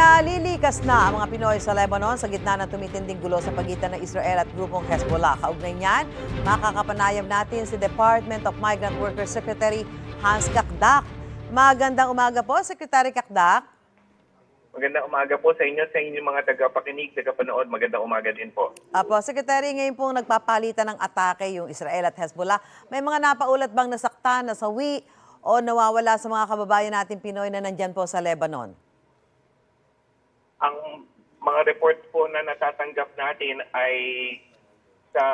Pinalilikas na ang mga Pinoy sa Lebanon sa gitna ng tumitinding gulo sa pagitan ng Israel at grupong Hezbollah. Kaugnay niyan, makakapanayam natin si Department of Migrant Workers Secretary Hans Kakdak. Magandang umaga po, Secretary Kakdak. Magandang umaga po sa inyo, sa inyong mga tagapakinig, tagapanood. Magandang umaga din po. Apo, Secretary, ngayon pong nagpapalitan ng atake yung Israel at Hezbollah. May mga napaulat bang nasaktan, nasawi o nawawala sa mga kababayan natin Pinoy na nandyan po sa Lebanon? Ang mga reports po na natatanggap natin ay sa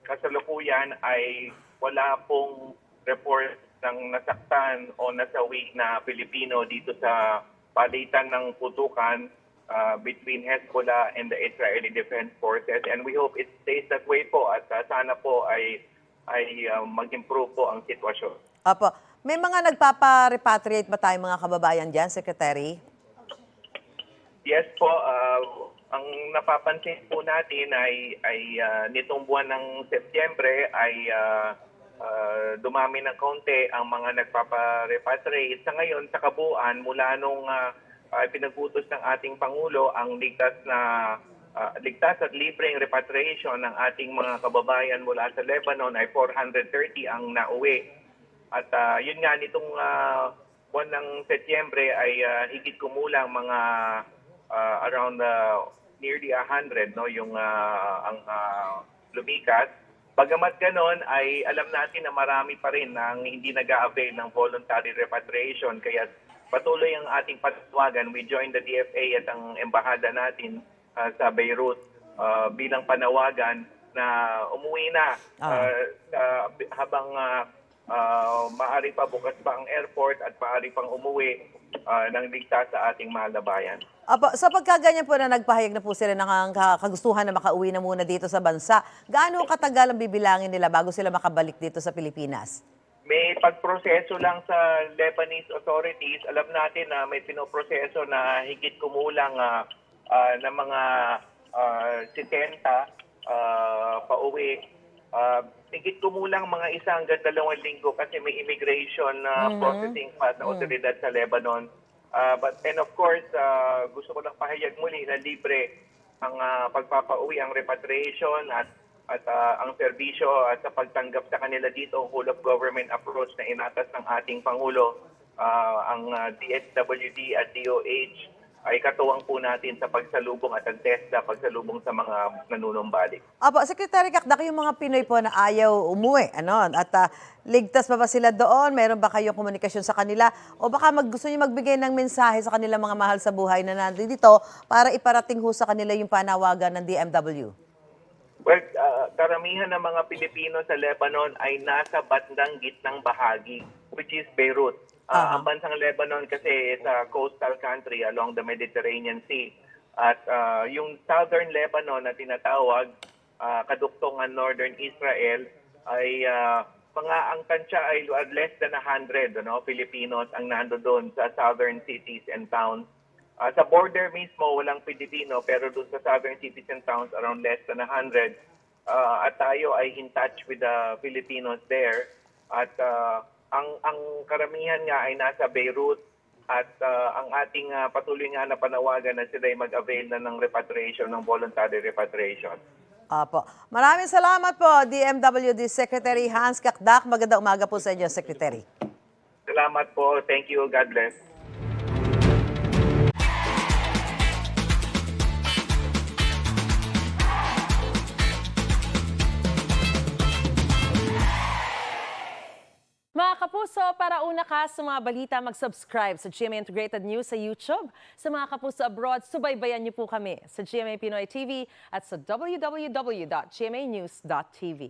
kasalukuyan ay wala pong report ng nasaktan o nasawi na Pilipino dito sa palitan ng putukan between Hezbollah and the Israeli Defense Forces, and we hope it stays that way po at sana po ay mag-improve po ang sitwasyon. Apo, may mga nagpapa-repatriate ba tayong mga kababayan dyan, Secretary? Yes po, ang napapansin po natin ay nitong buwan ng Setyembre ay dumami ng kaunti ang mga nagpapa-repatriate. Sa ngayon, sa kabuuan, mula nung pinagbutos ng ating Pangulo ang ligtas at libreng repatriation ng ating mga kababayan mula sa Lebanon ay 430 ang nauwi. At yun nga, nitong buwan ng Setyembre ay higit kumulang mga around nearly 100 yung ang lumikas. Bagamat ganon ay alam natin na marami pa rin ang hindi nag-a-avail ng voluntary repatriation, kaya patuloy ang ating panawagan. We join the DFA at ang embahada natin sa Beirut bilang panawagan na umuwi na habang maaari pa bukas pa ang airport at maaari pang umuwi ng ligtas sa ating mahal na bayan. Apo, sa pagkaganyan po na nagpahayag na po sila ng kagustuhan na makauwi na muna dito sa bansa, gaano katagal ang bibilangin nila bago sila makabalik dito sa Pilipinas? May pagproseso lang sa Lebanese authorities. Alam natin na may pinoproseso na higit kumulang na mga 70 pauwi. Higit kumulang mga 1 hanggang 2 linggo kasi may immigration processing pa na otoridad sa Lebanon. And of course, gusto ko lang pahayag muli na libre ang pagpapauwi, ang repatriation at ang serbisyo at sa pagtanggap sa kanila dito, whole of government approach na inatas ng ating Pangulo, ang DSWD at DOH ay katuwang po natin sa pagsalubong at ang TESDA, pagsalubong sa mga nanunumbalik. Apo, Secretary Kakdak, yung mga Pinoy po na ayaw umuwi, at ligtas pa ba sila doon? Meron ba kayong komunikasyon sa kanila? O baka gusto niyo magbigay ng mensahe sa kanila mga mahal sa buhay na nandito para iparating ho sa kanila yung panawagan ng DMW? Well, karamihan ng mga Pilipino sa Lebanon ay nasa bandang gitnang bahagi, which is Beirut. Ang bansang Lebanon kasi is a coastal country along the Mediterranean Sea. At yung southern Lebanon na tinatawag, kaduktungan northern Israel, ay ang tansya ay less than 100 Filipinos ang nando doon sa southern cities and towns. Sa border mismo, walang Pilipino, pero doon sa southern cities and towns, around less than 100. At tayo ay in touch with the Filipinos there. At ang karamihan nga ay nasa Beirut at ang ating patuloy nga na panawagan na sila ay mag-avail na ng repatriation, ng voluntary repatriation. Apo. Maraming salamat po, DMWD Secretary Hans Kakdak. Magandang umaga po sa inyo, Secretary. Salamat po. Thank you. God bless. Mga kapuso, para una ka sa mga balita, mag-subscribe sa GMA Integrated News sa YouTube. Sa mga kapuso abroad, subaybayan niyo po kami sa GMA Pinoy TV at sa www.gmanews.tv.